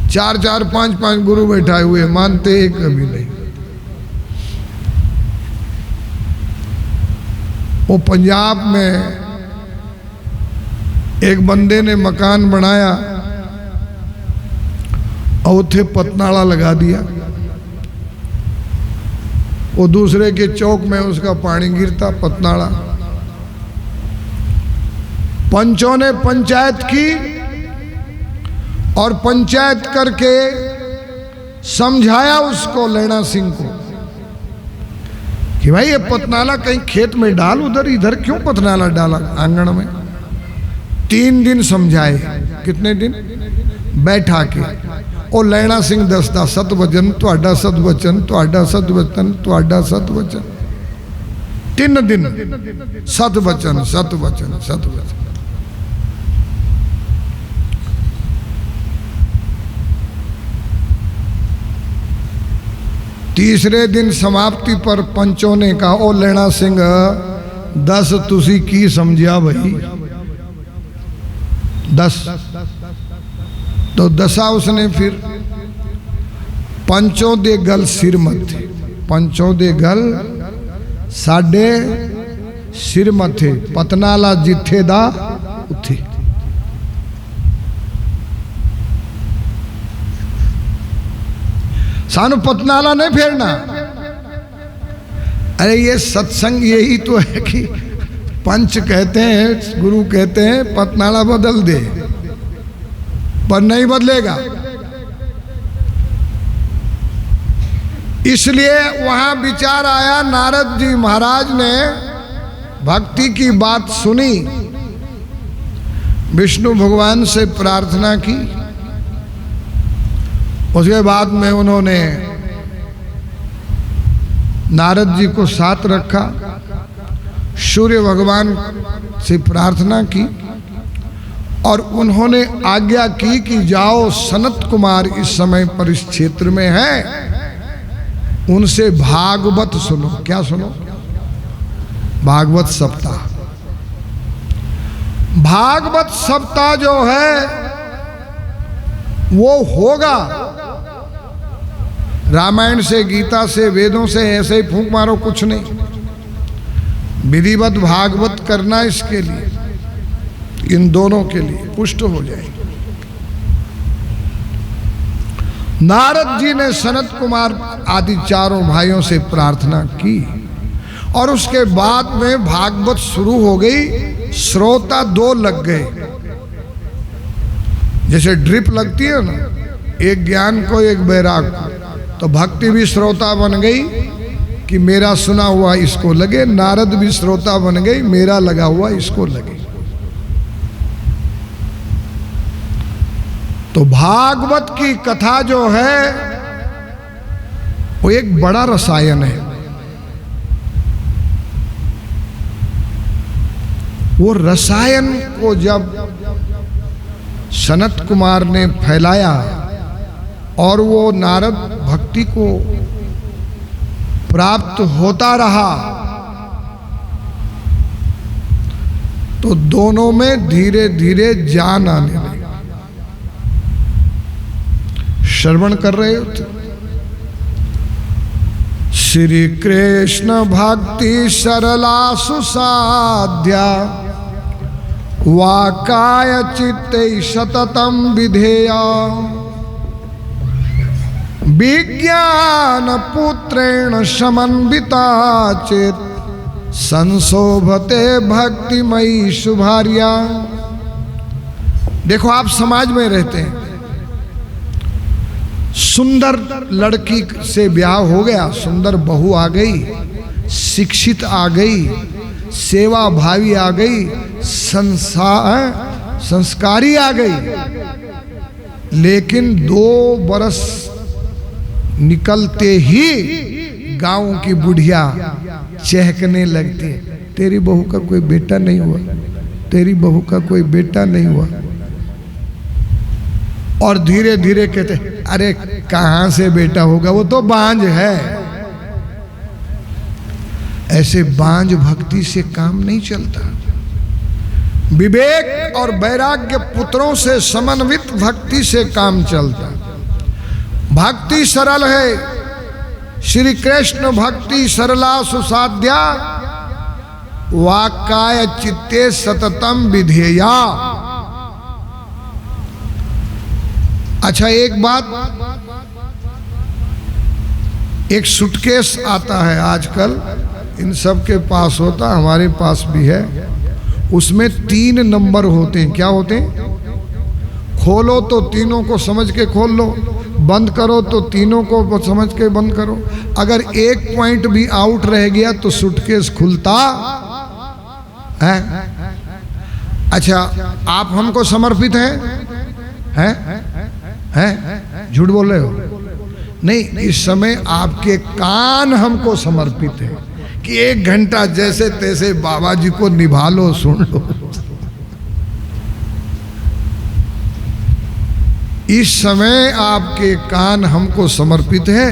4-4, 5-5 गुरु बैठाए हुए, मानते एक भी नहीं। वो पंजाब में एक बंदे ने मकान बनाया और उथे पतनाला लगा दिया। वो दूसरे के चौक में उसका पानी गिरता, पतनाला। पंचों ने पंचायत की और पंचायत करके समझाया उसको, लैणा सिंह को, कि भाई ये पतनाला कहीं खेत में डाल, उधर इधर क्यों पतनाला डाला आंगन में। 3 दिन समझाए। कितने दिन बैठा के। ਉਹ ਲੈਣਾ ਸਿੰਘ ਦੱਸਦਾ, ਸਤਵਚਨ ਤੁਹਾਡਾ ਸਤਵਚਨ, ਤੁਹਾਡਾ ਸਤਵਚਨ, ਤੁਹਾਡਾ ਸਤਵਚਨ। 3 दिन सतवचन सतवचन सतवचन। तीसरे दिन समाप्ति पर पंचों ने कहा, ओ लैणा सिंह दस तुसी की समझिया भाई। 10 तो दसा उसने फिर पंचों दे गल सिर मथे, पंचों दे गल साडे सिर मथे, पतनाला जिथे दा उथे। सानू पतनाला नहीं फेरना। अरे ये सत्संग यही तो है कि पंच कहते हैं, गुरु कहते हैं पतनाला बदल दे, पर नहीं बदलेगा। इसलिए वहां विचार आया, नारद जी महाराज ने भक्ति की बात सुनी, विष्णु भगवान से प्रार्थना की उसके बाद में उन्होंने नारद जी को साथ रखा, सूर्य भगवान से प्रार्थना की और उन्होंने आज्ञा की कि जाओ, सनत कुमार इस समय पर इस क्षेत्र में है, उनसे भागवत सुनो। क्या सुनो? भागवत सप्ताह। भागवत सप्ताह जो है वो होगा। रामायण से, गीता से, वेदों से ऐसे ही फूंक मारो कुछ नहीं। विधिवत भागवत करना इसके लिए, इन दोनों के लिए पुष्ट हो जाएगी। नारद जी ने सनत कुमार आदि चारों भाइयों से प्रार्थना की और उसके बाद में भागवत शुरू हो गई। श्रोता दो लग गए, जैसे ड्रिप लगती है ना, एक ज्ञान को एक वैराग को। तो भक्ति भी श्रोता बन गई कि मेरा सुना हुआ इसको लगे, नारद भी श्रोता बन गई, मेरा लगा हुआ इसको लगे। तो भागवत की कथा जो है वो एक बड़ा रसायन है। वो रसायन को जब सनत कुमार ने फैलाया और वो नारद भक्ति को प्राप्त होता रहा, तो दोनों में धीरे धीरे जान आने लगी। श्रवण कर रहे थे। श्री कृष्ण भक्ति सरला सुसाध्या, वाकाय चित्ते सततम विधेया, विज्ञान पुत्रेण समन्विता चेत, संशोभते भक्तिमयी शुभार्या। देखो, आप समाज में रहते हैं, सुंदर लड़की से ब्याह हो गया, सुंदर बहू आ गई, शिक्षित आ गई, सेवा भावी आ गई, संस्कारी आ गई, लेकिन 2 बरस निकलते ही गांव की बुढ़िया चहकने लगती है, तेरी बहू का कोई बेटा नहीं हुआ, तेरी बहू का कोई बेटा नहीं हुआ। और धीरे धीरे कहते, अरे कहां से बेटा होगा, वो तो बांझ है। ऐसे बांझ भक्ति से काम नहीं चलता। विवेक और वैराग्य पुत्रों से समन्वित भक्ति से काम चलता। भक्ति सरल है। श्री कृष्ण भक्ति सरला सुसाध्या, वाकाय चित्ते सततम विधेया। अच्छा, एक बात, एक सूटकेस आता है आजकल, इन सब के पास होता, हमारे पास भी है। उसमें 3 नंबर होते हैं। क्या होते हैं? खोलो तो तीनों को समझ के खोल लो, बंद करो तो तीनों को समझ के बंद करो। अगर एक पॉइंट भी आउट रह गया तो सूटकेस खुलता है। अच्छा, आप हमको समर्पित हैं? झूठ बोल रहे हो? नहीं, इस समय आपके कान हमको समर्पित है कि 1 घंटा जैसे तैसे बाबा जी को निभा लो, सुन लो। इस समय आपके कान हमको समर्पित है।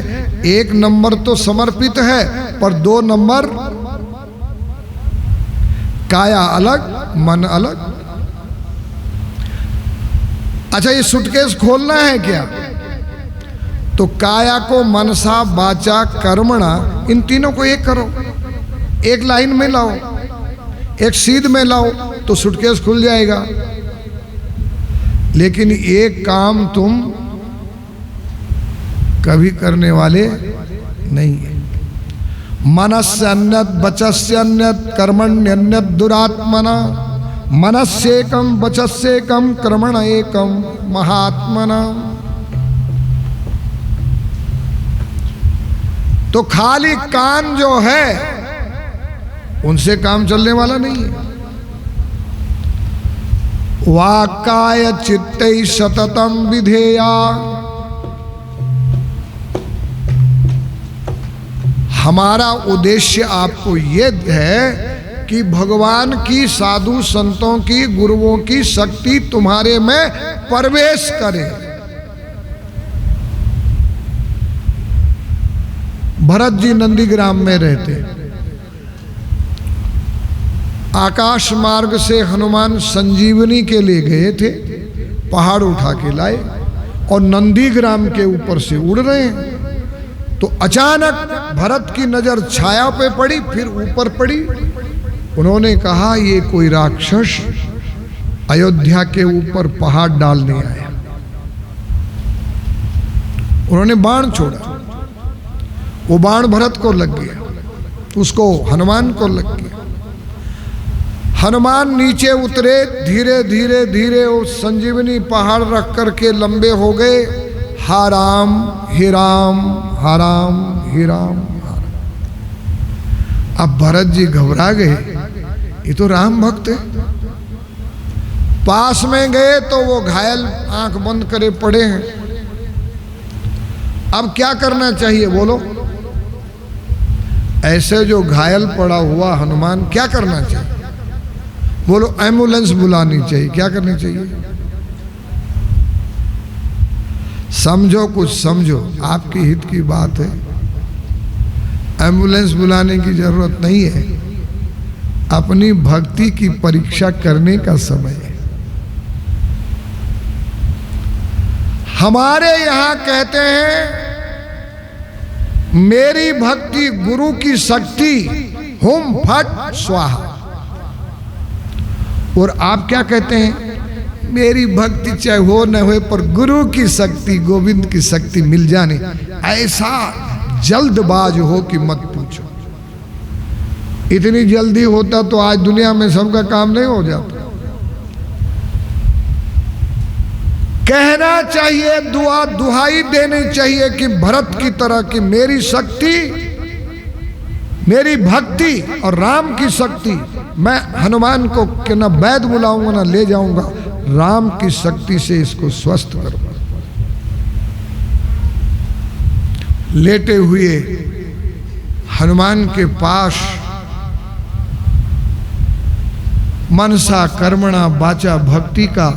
1 नंबर तो समर्पित है, पर 2 नंबर काया अलग, मन अलग। अच्छा, ये सूटकेस खोलना है क्या? तो काया को मनसा वाचा कर्मणा, इन तीनों को एक करो, एक लाइन में लाओ, एक सीध में लाओ, तो सूटकेस खुल जाएगा। लेकिन एक काम तुम कभी करने वाले नहीं है। मनस्य अन्यत वचस्य अन्यत कर्मण्यन्यत दुरात्मना, मनस्येकम वचस्येकम कर्मण एकम महात्मना। तो खाली कान जो है उनसे काम चलने वाला नहीं है। वाकाय चित्ते सततम विधेया, हमारा उद्देश्य आपको ये है कि भगवान की, साधु संतों की, गुरुओं की शक्ति तुम्हारे में प्रवेश करे। भरत जी नंदीग्राम में रहते, आकाश मार्ग से हनुमान संजीवनी के लिए गए थे, पहाड़ उठा के लाए और नंदीग्राम के ऊपर से उड़ रहे हैं। तो अचानक भरत की नजर छाया पे पड़ी, फिर ऊपर पड़ी। उन्होंने कहा ये कोई राक्षस अयोध्या के ऊपर पहाड़ डालने आया। उन्होंने बाण छोड़ा, वो बाण भरत को लग गया, उसको हनुमान को लग गया। हनुमान नीचे उतरे, धीरे धीरे धीरे उस संजीवनी पहाड़ रख करके लंबे हो गए। हा राम हे राम, हा राम हे राम। अब भरत जी घबरा गए, ये तो राम भक्त है। पास में गए तो वो घायल आंख बंद करे पड़े हैं। अब क्या करना चाहिए बोलो? ऐसे जो घायल पड़ा हुआ हनुमान, क्या करना चाहिए बोलो? एम्बुलेंस बुलानी चाहिए। क्या करनी चाहिए? समझो, कुछ समझो, आपकी हित की बात है। एम्बुलेंस बुलाने की जरूरत नहीं है, अपनी भक्ति की परीक्षा करने का समय है। हमारे यहां कहते हैं मेरी भक्ति गुरु की शक्ति, हुम फट स्वाहा। और आप क्या कहते हैं? मेरी भक्ति चाहे हो न हो पर गुरु की शक्ति, गोविंद की शक्ति मिल जाने। ऐसा जल्दबाज हो कि मत पूछो। इतनी जल्दी होता तो आज दुनिया में सबका काम नहीं हो जाता। कहना चाहिए, दुहाई देनी चाहिए कि भरत की तरह कि मेरी शक्ति, मेरी भक्ति और राम की शक्ति, मैं हनुमान को कि न वैद्य बुलाऊंगा न ले जाऊंगा, राम की शक्ति से इसको स्वस्थ करूंगा। लेटे हुए हनुमान के पास मनसा कर्मणा वाचा भक्ति का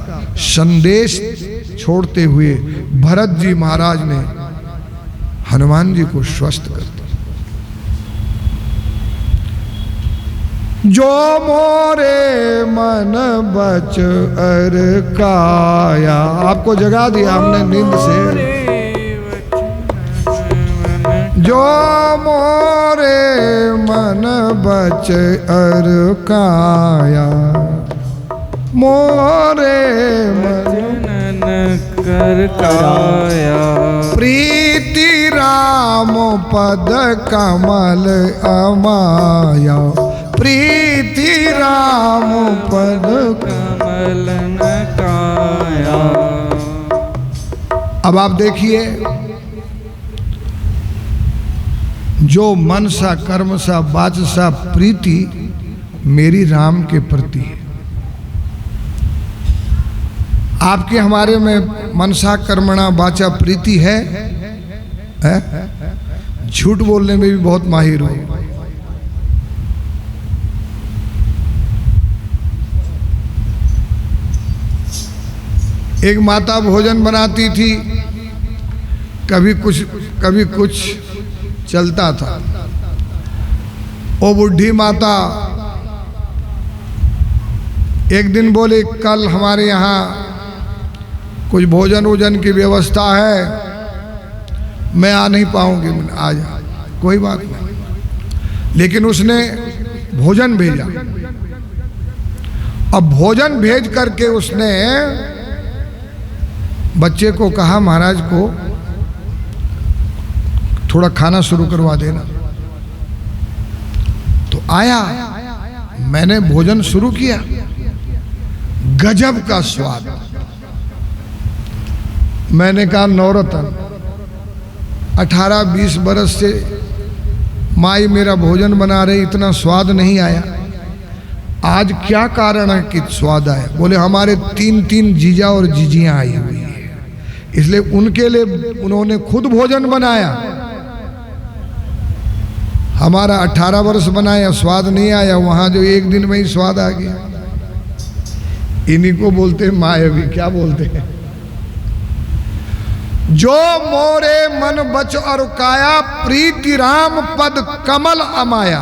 संदेश छोड़ते हुए भरत जी महाराज ने हनुमान जी को स्वस्थ कर दिया। जो मोरे मन बच अर काया, आपको जगा दिया हमने नींद से। जो मोरे मन बच अर काया, मोरे मन कर काया, प्रीति राम पद कमल अमाया, प्रीति राम पद कमल न काया। अब आप देखिए, जो मन सा कर्म सा वाच सा प्रीति मेरी राम के प्रति है। आपके हमारे में मनसा कर्मणा वाचा प्रीति है? झूठ बोलने में भी बहुत माहिर हो। एक माता भोजन बनाती थी, कभी कुछ चलता था। वो बुढ़ी माता एक दिन बोली, कल हमारे यहाँ कुछ भोजन वोजन की व्यवस्था है, मैं आ नहीं पाऊंगी। आ जा, कोई बात नहीं। लेकिन उसने भोजन भेजा। अब भोजन भेज करके उसने बच्चे को कहा, महाराज को थोड़ा खाना शुरू करवा देना। तो आया, मैंने भोजन शुरू किया, गजब का स्वाद। मैंने कहा, नौरतन 18-20 बरस से माई मेरा भोजन बना रही, इतना स्वाद नहीं आया। आज क्या कारण है कि स्वाद आया? बोले हमारे 3 जीजा और जीजियां आई हुई है, इसलिए उनके लिए उन्होंने खुद भोजन बनाया। हमारा 18 वर्ष बनाया, स्वाद नहीं आया, वहां जो एक दिन में ही स्वाद आ गया। इन्हीं को बोलते हैं मायावी। क्या बोलते हैं? जो मोरे मन बच और काया, प्रीति राम पद कमल अमाया।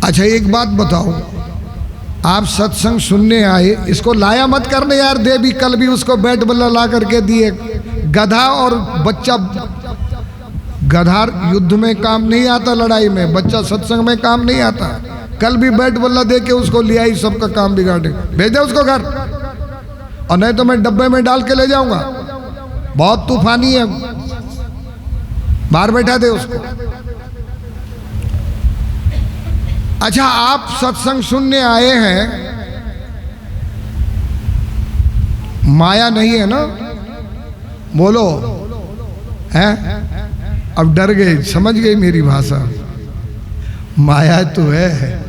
अच्छा एक बात बताओ, आप सत्संग सुनने आए, इसको लाया मत करने यार। देवी कल भी उसको बैट बल्ला ला करके दिए। गधा और बच्चा, गधा युद्ध में काम नहीं आता, लड़ाई में। बच्चा सत्संग में काम नहीं आता। कल भी बैट बल्ला दे के उसको लिया ही, सबका काम बिगाड़े। भेज दे उसको घर, और नहीं तो मैं डब्बे में डाल के ले जाऊंगा। बहुत तूफानी है, बाहर बैठा दे उसको। अच्छा आप सत्संग सुनने आए हैं, माया नहीं है ना? बोलो है? अब डर गए, समझ गए मेरी भाषा। माया तो है।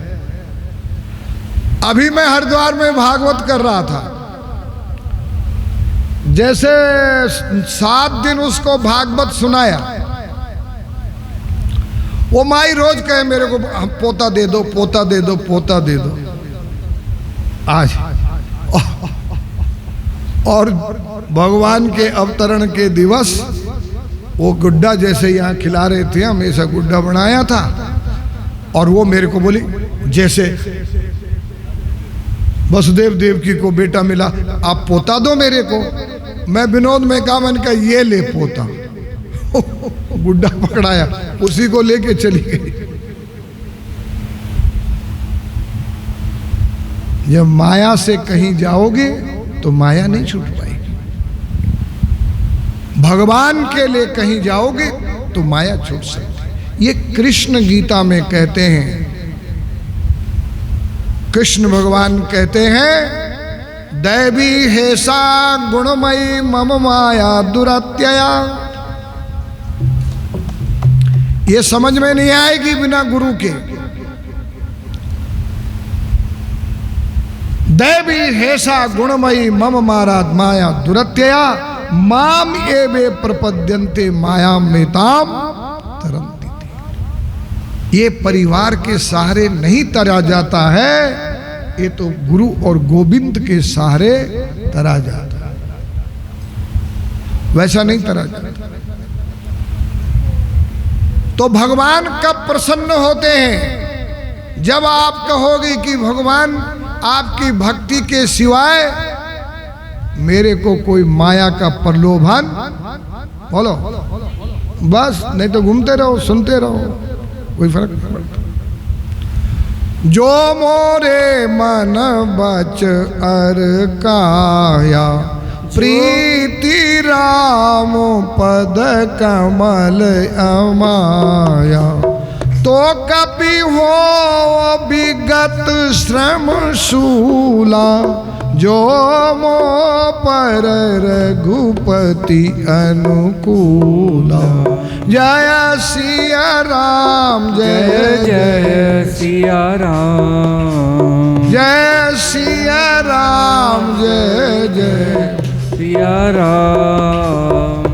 अभी मैं हरिद्वार में भागवत कर रहा था। जैसे 7 दिन उसको भागवत सुनाया, वो माई रोज कहे मेरे को पोता दे दो, पोता दे दो, पोता दे दो। आज और भगवान के अवतरण के दिवस वो गुड्डा जैसे यहाँ खिला रहे थे, हमेशा गुड्डा बनाया था, और वो मेरे को बोली जैसे वसुदेव देवकी को बेटा मिला, आप पोता दो मेरे को। मैं विनोद में कहा, मैंने कहा ये ले पोता। गुड्डा पकड़ाया, उसी को लेके चली गई। जब माया से कहीं जाओगे तो माया नहीं छूट पाएगी। भगवान के लिए कहीं जाओगे तो माया छूट सकती। ये कृष्ण गीता में कहते हैं। कृष्ण भगवान कहते हैं, दैवी हेसा गुणमयी मम माया दुरत्यया। ये समझ में नहीं आएगी बिना गुरु के। दैवी हेसा गुणमयी मम माया दुरत्यया, माम एवे प्रपद्यन्ते माया मेताम तरन्ति। ये परिवार के सहारे नहीं तरा जाता है, ये तो गुरु और गोविंद के सहारे तरा जाता है। वैसा नहीं तरा जाता। तो भगवान कब प्रसन्न होते हैं? जब आप कहोगे कि भगवान आपकी भक्ति के सिवाय मेरे को कोई माया का प्रलोभन, बोलो बस, नहीं तो घूमते रहो, सुनते रहो, कोई फर्क नहीं पड़ता। जो मोरे मन बच अर काया, प्रीति राम पद कमल अमाया। तो कपि हो विगत श्रम शूला, जो मो पर रघुपति अनुकूला। जय सिया राम, जय जय सिया राम, जय सिया राम, जय जय सिया राम।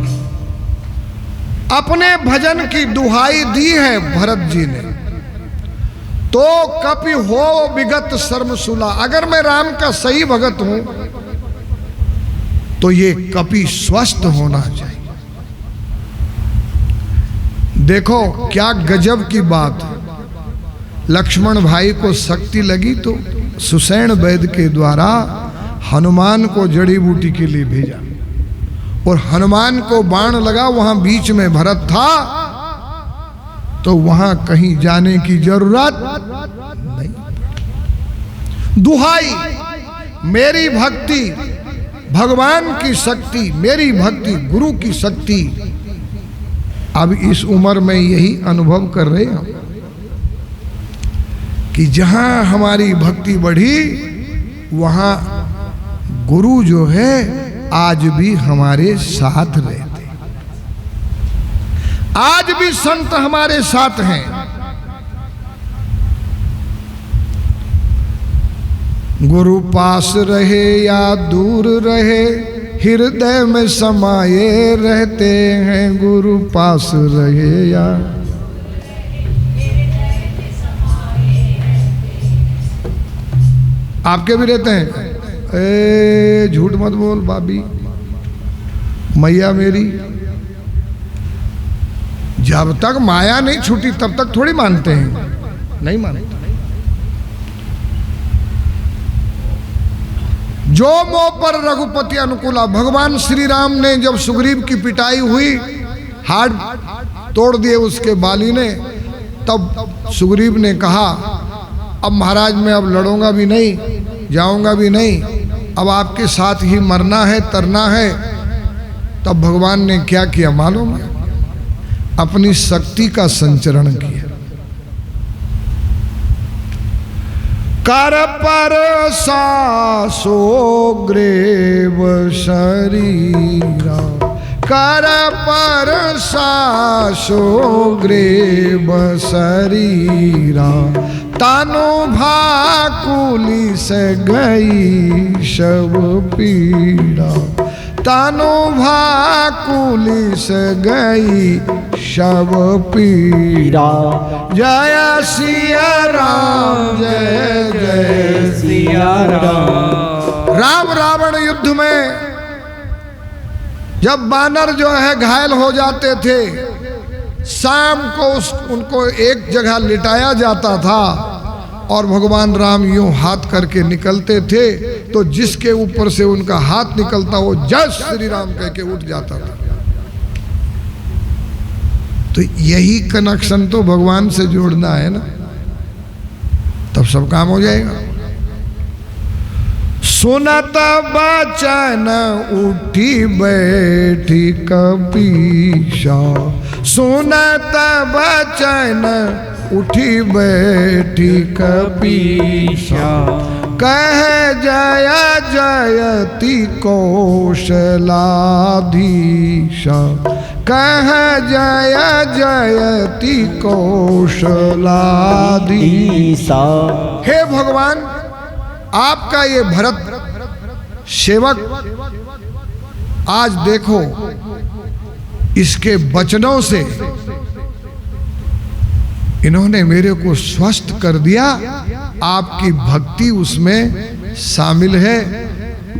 अपने भजन की दुहाई दी है भरत जी ने। तो कपि हो विगत शर्मशूला, अगर मैं राम का सही भगत हूं तो ये कपि स्वस्थ होना चाहिए। देखो क्या गजब की बात है। लक्ष्मण भाई को शक्ति लगी तो सुसैन वैद्य के द्वारा हनुमान को जड़ी बूटी के लिए भेजा, और हनुमान को बाण लगा, वहां बीच में भरत था, तो वहां कहीं जाने की जरूरत नहीं। दुहाई, मेरी भक्ति भगवान की शक्ति, मेरी भक्ति गुरु की शक्ति। अब इस उम्र में यही अनुभव कर रहे हैं कि जहां हमारी भक्ति बढ़ी, वहां गुरु जो है आज भी हमारे साथ रहते, आज भी संत हमारे साथ हैं। गुरु पास रहे या दूर रहे, हृदय में समाये रहते हैं, गुरु पास रहे या। आपके भी रहते हैं? ए झूठ मत बोल भाभी, मैया मेरी। जब तक माया नहीं छूटी तब तक थोड़ी मानते हैं, नहीं मानते। जो मोह पर रघुपति अनुकूला। भगवान श्री राम ने जब सुग्रीव की पिटाई हुई, हाथ तोड़ दिए उसके बाली ने, तब सुग्रीव ने कहा अब महाराज मैं अब लड़ूंगा भी नहीं, जाऊंगा भी नहीं, अब आपके साथ ही मरना है, तरना है। तब भगवान ने क्या किया मालूम है? अपनी शक्ति का संचरण किया। कर पर सासो ग्रेव शरीरा, कर पर सासो ग्रेव शरीरा, तानु भाकुली से गई शव पीड़ा, तानु भाकुली से गई शव पीड़ा। जय सिया राम, जय जय सिया राम। राम रावण युद्ध में जब बानर जो है घायल हो जाते थे, शाम को उनको एक जगह लिटाया जाता था और भगवान राम यूं हाथ करके निकलते थे, तो जिसके ऊपर से उनका हाथ निकलता वो जय श्री राम कह के उठ जाता था। तो यही कनेक्शन तो भगवान से जोड़ना है ना, तब सब काम हो जाएगा। सुनत बचन उठी बैठी कपीशा, सुनत बचन उठी बैठी कपीशा, कह जय जयति कौशलाधीशा, कह जय जयति कौशलाधीशा। हे भगवान, आपका ये भरत सेवक आज देखो इसके वचनों से इन्होंने मेरे को स्वस्थ कर दिया, आपकी भक्ति उसमें शामिल है।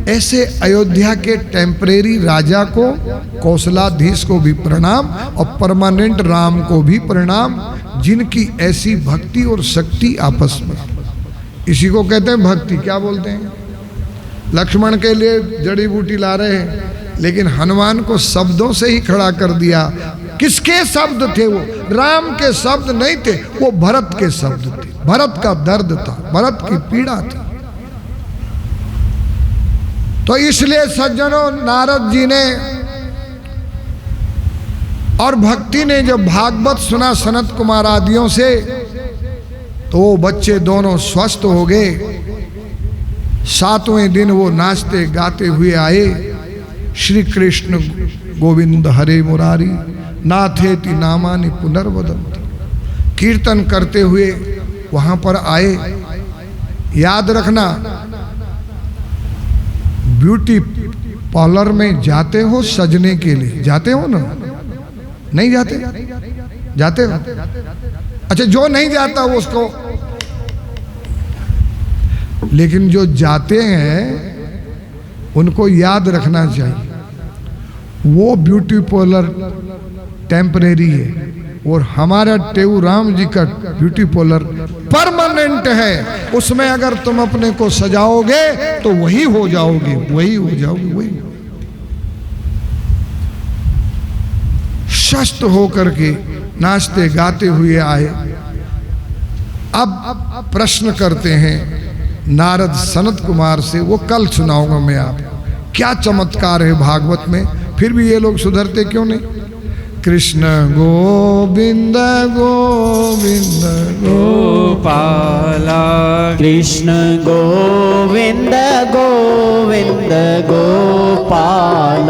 ऐसे अयोध्या के टेम्परेरी राजा को, कौशलाधीश को भी प्रणाम और परमानेंट राम को भी प्रणाम, जिनकी ऐसी भक्ति और शक्ति आपस में। इसी को कहते हैं भक्ति। क्या बोलते हैं? लक्ष्मण के लिए जड़ी बूटी ला रहे हैं, लेकिन हनुमान को शब्दों से ही खड़ा कर दिया। किसके शब्द थे वो? राम के शब्द नहीं थे, वो भरत के शब्द थे। भरत का दर्द था, भरत की पीड़ा थी। तो इसलिए सज्जनों, नारद जी ने और भक्ति ने जब भागवत सुना सनत कुमार आदियों से, तो वो बच्चे दोनों स्वस्थ हो गए। 7वें दिन वो नाचते गाते हुए आए। श्री कृष्ण गोविंद हरे मुरारी, नाथेति नामानि पुनर्वदन्ति, कीर्तन करते हुए वहां पर आए। याद रखना, ब्यूटी पार्लर में जाते हो सजने के लिए, जाते हो ना? नहीं जाते? जाते हो? अच्छा, जो नहीं जाता वो उसको, लेकिन जो जाते हैं उनको याद रखना चाहिए वो ब्यूटी पार्लर टेम्परेरी है और हमारा टेऊ राम जी का ब्यूटी पार्लर परमानेंट है। उसमें अगर तुम अपने को सजाओगे तो वही हो जाओगे, वही हो जाओगे, वही। स्वस्थ होकर के नाचते गाते हुए आए। अब प्रश्न करते हैं नारद सनत कुमार से, वो कल सुनाऊंगा मैं आपको। क्या चमत्कार है भागवत में, फिर भी ये लोग सुधरते क्यों नहीं? कृष्ण गोविंद गोविंद गोपाला, कृष्ण गोविंद गोविंद गोपाल।